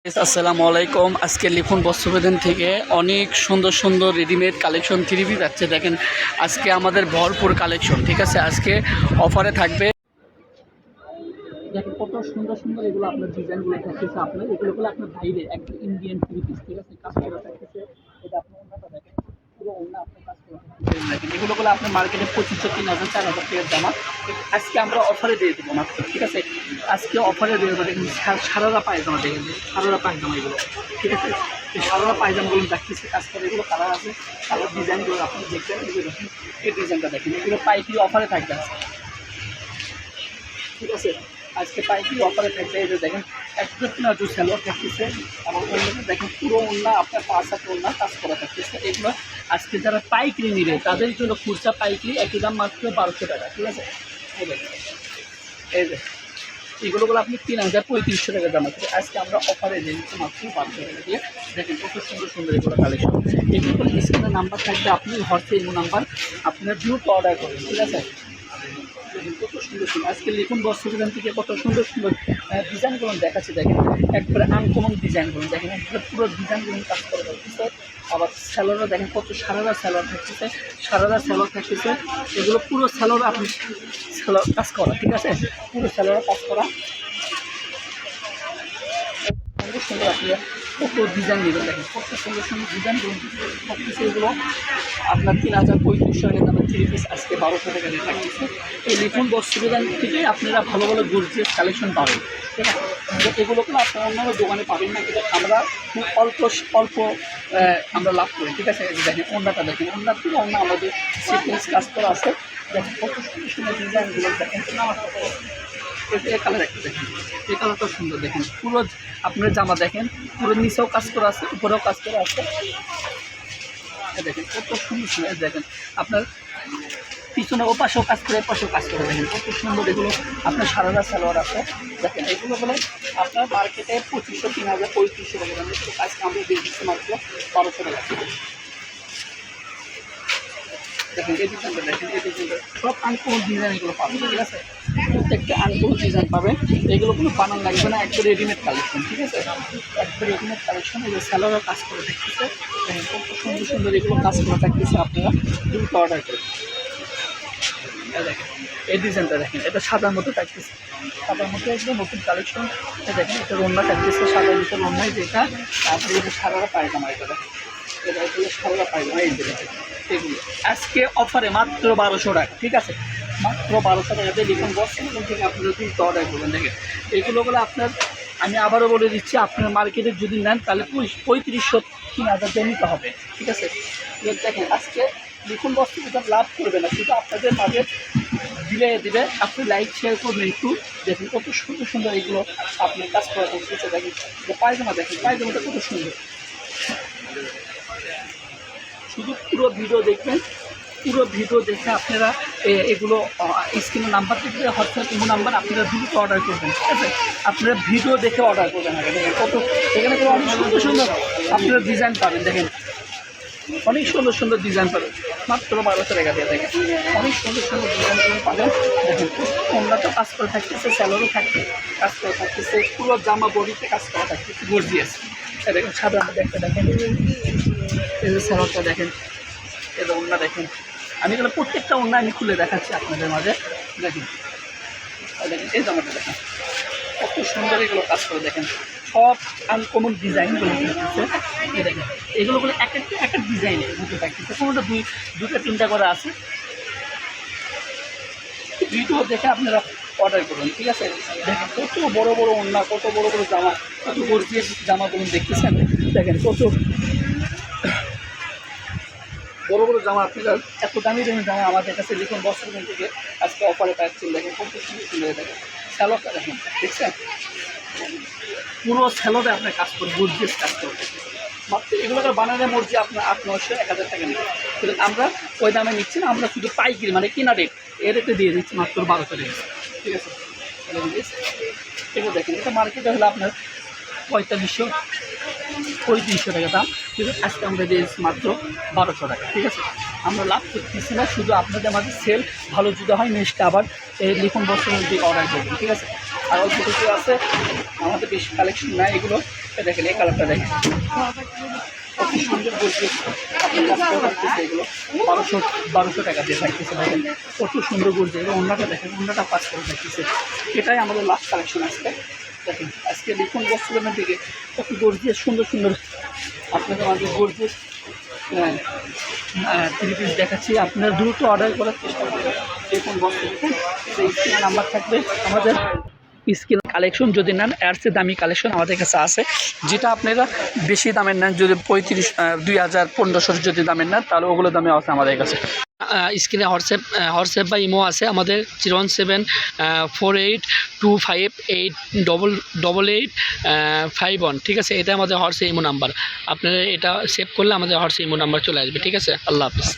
আসসালামু আলাইকুম। আজকে লিখুন বস্ত্রবিধান থেকে অনেক সুন্দর সুন্দর রেডিমেড কালেকশন থ্রি পিস যাচ্ছে। দেখেন আজকে আমাদের ভরপুর কালেকশন, ঠিক আছে। আজকে অফারে থাকবে। দেখেন কত সুন্দর সুন্দর এগুলো আপনার ডিজাইনগুলো থাকতেছে। আপনার এগুলো আপনার বাইরে একটা ইন্ডিয়ান থ্রি পিস, ঠিক আছে, কাজ করা থাকতেছে। এটা আপনার অন্যটা দেখেন, পুরো অন্য আপনার কাজ করা থাকতেছে। দেখেন এগুলো আপনার মার্কেটে 2500, 3000, 4000 টাকার জামা আজকে আমরা অফারে দিয়ে দেবো মাত্র, ঠিক আছে। আজকে অফারে দিয়ে দেবো। দেখেন সারারা পায়জামা, দেখেন সারারা পায়জামা এগুলো, ঠিক আছে। এই সারারা পায়জামাগুলো দেখতেছে কাজ করে। এগুলো কালার আছে, কালার ডিজাইনগুলো আপনি দেখবেন। এগুলো দেখেন, এই ডিজাইনটা দেখেন, এগুলো পাইকারি অফারে থাকবে আজকে, ঠিক আছে। আজকে পাইকারি অফারে থাকবে। এই যে দেখেন একদম নাজু স্যালোয়ার থাকতেছে, এবং অন্যটা দেখেন পুরো ওন্না আপনার 5 হাত ওন্না কাজ করা থাকতেছে। এগুলো আজকে যারা পাইকারি নিবে তাদের জন্য খুচরা পাইকারি একই দাম মাত্র 1200 টাকা, ঠিক আছে। এই যে এগুলো আপনি 3000, 3500 টাকা দাম আছে। আজকে আমরা অফারে দিয়ে দিচ্ছি মাত্র 1200 টাকা দিয়ে। দেখেন কত সুন্দর সুন্দর এগুলো কালেকশন। এগুলো স্ক্রিনের নাম্বার থাকবে, আপনি হোয়াটসঅ্যাপ নাম্বার আপনার দ্রুত অর্ডার করবেন, ঠিক আছে। কত সুন্দর সুন্দর আজকে লিখুন বস্ত্রবিধান থেকে কত সুন্দর সুন্দর ডিজাইনগুলো দেখাচ্ছে। দেখেন একবারে আনকমন ডিজাইনগুলো দেখেন, একবারে পুরো ডিজাইনগুলো কাজ করে থাকতেছে। আবার স্যালোয়ারও দেখেন কত সারারা স্যালোয়ার থাকতেছে, সারারা স্যালোয়ার থাকতেছে। এগুলো পুরো স্যালোয়ার আপনি স্যালোয়ার কাজ করা, ঠিক আছে, পুরো স্যালোয়ার কাজ করা। সুন্দর সুন্দর আপনি কত ডিজাইন নেবেন। দেখেন কত সুন্দর সুন্দর ডিজাইনগুলো থাকতেছে। এগুলো আপনার 3000, 3500 টাকা দামের থ্রি পিস আজকে 1200 টাকা দিয়ে থাকতেছে। এই লিখুন বস্ত্রবিধান থেকে আপনারা ভালো ভালো গর্জিয়াস কালেকশন পাবেন, ঠিক আছে। এগুলো আপনারা অন্যান্য দোকানে পাবেন না, কিন্তু আমরা খুব অল্প আমরা লাভ করি, ঠিক আছে। দেখেন অন্যটা দেখেন, অন্যার থেকে অন্য আমাদের সিকোয়েন্স কাজ করা আছে। দেখেন কত সুন্দর সুন্দর ডিজাইনগুলো দেখেন। এই কালার একটা দেখেন, এই কালারটা সুন্দর। দেখেন পুরো আপনার জামা দেখেন, পুরো নিচেও কাজ করা আছে, উপরেও কাজ করা আছে। দেখেন কত সুন্দর সুন্দর। দেখেন আপনার পিছনে ও পাশেও কাজ করে, পাশেও কাজ করে। দেখেন কত সুন্দর এগুলো আপনার সারারা সালোয়ার আছে। দেখেন এগুলো বলে আপনার মার্কেটে 2500, 3000, 3500 টাকা দামের আজকে আমরা দিয়ে দিচ্ছি মাত্র 1200 টাকা। দেখেন এই ডিজাইনটা দেখেন, এই ডিজাইনটা সব আনকমন ডিজাইন এগুলো পাবেন, ঠিক আছে। প্রত্যেকটা আনকমন ডিজাইন পাবেন। এগুলো কোনো বানান লাগবে না, একবার রেডিমেড কালেকশন, ঠিক আছে। একবার রেডিমেড কালেকশন। এগুলো স্যালোয়ারও কাজ করে থাকতেছে। দেখেন কত সুন্দর সুন্দর এগুলো কাজ করে থাকতেছে। আপনারা দ্রুত অর্ডার করেন। দেখেন এই ডিজাইনটা দেখেন, এটা সাদার মতো থাকতেছে, সাদার মতো একদম নতুন কালেকশন। দেখেন এটা রন্না থাকতেছে, সাদার ভিতরে রন্নায় যেটা। তারপরে এটা সাদারা পায়জামা, এটা দেখেন, এটা সাদারা পায়জামা। এই যে এগুলো আজকে অফারে মাত্র 1200 টাকা, ঠিক আছে। মাত্র 1200 টাকাতে লিখুন বস থেকে আপনারা কিন্তু অর্ডার করবেন। দেখেন এগুলো আপনার, আমি আবারও বলে দিচ্ছি, আপনার মার্কেটে যদি নেন তাহলে 3500, 3000 দিয়ে নিতে হবে, ঠিক আছে। দেখেন আজকে লিখুন বস থেকে লাভ করবে না, শুধু আপনাদের মাঝে দিলে আপনি লাইক শেয়ার করবেন একটু। দেখেন কত সুন্দর সুন্দর এগুলো আপনি কাজ করা করতেছে। দেখেন পায়জামা, দেখেন পায়জামাটা কত সুন্দর। শুধু পুরো ভিডিও দেখবেন, পুরো ভিডিও দেখে আপনারা এগুলো স্ক্রিনের নাম্বার থেকে হোয়াটসঅ্যাপ নাম্বার আপনারা দ্রুত অর্ডার করবেন, ঠিক আছে। আপনারা ভিডিও দেখে অর্ডার করবেন আগে। দেখেন কত এখানে অনেক সুন্দর সুন্দর আপনারা ডিজাইন পাবেন। দেখেন অনেক সুন্দর সুন্দর ডিজাইন পাবেন মাত্র 1200 টাকা দিয়ে। দেখেন অনেক সুন্দর সুন্দর ডিজাইন পাবেন। দেখেন অন্যটা কাজ করে থাকতেছে, স্যালোরও থাকতে কাজ করে থাকতেছে, পুরো জামা বডিতে কাজ করা থাকতেছে গর্জিয়াস। দেখেন সাদা মধ্যে একটা দেখেন, এই যে স্যালোরটা দেখেন, এই যে ওন্না দেখেন। আমি এগুলো প্রত্যেকটা ওন্না আমি খুলে দেখাচ্ছি আপনাদের মাঝে। দেখেন দেখেন এই জামাটা দেখেন কত সুন্দর এগুলো কাজ করে। দেখেন সব আনকমন ডিজাইনগুলো থাকতেছে। এই দেখেন এগুলো এক একটা ডিজাইনের মধ্যে থাকতেছে, কোনোটা দুটো তিনটা করে আছে। ভিডিও দেখে আপনারা অর্ডার করুন, ঠিক আছে। দেখেন কত বড় বড় ওন্না, কত বড় বড় জামা, কত গর্জিয়াস জামাগুলো দেখতেছেন। দেখেন কত বড় বড় জামা। আপনারা এত দামি দামি জামা আমাদের কাছে লিখুন বস্ত্রবিধান থেকে আজকে অফারে পাচ্ছেন। দেখেন কত সুন্দর সুন্দর। দেখেন স্যালোটা দেখেন, দেখছেন পুরো স্যালোতে আপনার কাজ করে, গর্জিয়াস কাজ করবে। মাত্র এগুলোকে বানানোর মর্জি আপনার 800, 1000 টাকা নেবে, কিন্তু আমরা ওই দামে নিচ্ছি না। আমরা শুধু পাইকারি মানে কিনা রেট, এ রেটে দিয়ে দিচ্ছি মাত্র 1200 টাকা, ঠিক আছে। এটা দেখেন এটা মার্কেটে হলো আপনার 4500, 3500 টাকা দাম, কিন্তু আজকে আমরা দিয়েছি মাত্র 1200 টাকা, ঠিক আছে। আমরা লাভ করতেছি না, শুধু আপনাদের মাঝে সেল ভালো যদি হয় নেক্সট আবার এই লিখুন বস্ত্র অর্ডার করবেন, ঠিক আছে। আর অল্প কিছু আছে, আমাদের বেশি কালেকশন নাই এগুলো। দেখেন এই কালারটা দেখেন, কত সুন্দর গর্জিয়াস আপনার কাছে থাকতেছে। এগুলো 1200 টাকা দিয়ে থাকতেছে। দেখেন কত সুন্দর গর্জিয়াস, এবং অন্যটা দেখেন, অন্যটা পাস করে থাকতেছে। এটাই আমাদের লাস্ট কালেকশন আজকে। দেখেন আজকে লিখন বস্ত্রের দিকে কত গর্জিয়াস সুন্দর সুন্দর আপনাদের মাঝে গর্জিয়াস 3 পিস দেখাচ্ছি। আপনারা দ্রুত অর্ডার করার চেষ্টা করবেন। লিখন বস্ত্র দেখুন, স্ক্রিনে নাম্বার থাকবে আমাদের। স্কিল কালেকশন যদি নেন, এর চেয়ে দামি কালেকশন আমাদের কাছে আছে। যেটা আপনারা বেশি দামের নেন, যদি 2000 1500 যদি দামের নেন, তাহলে ওগুলো দামে আছে আমাদের কাছে। স্ক্রিনে হোয়াটসঅ্যাপ বা ইমো আছে আমাদের 01748258851, ঠিক আছে? এটা আমাদের হোয়াটসঅ্যাপ ইমো নাম্বার। আপনারা এটা সেভ করলে আমাদের হোয়াটসঅ্যাপ ইমো নাম্বার চলে আসবে, ঠিক আছে? আল্লাহ হাফিজ।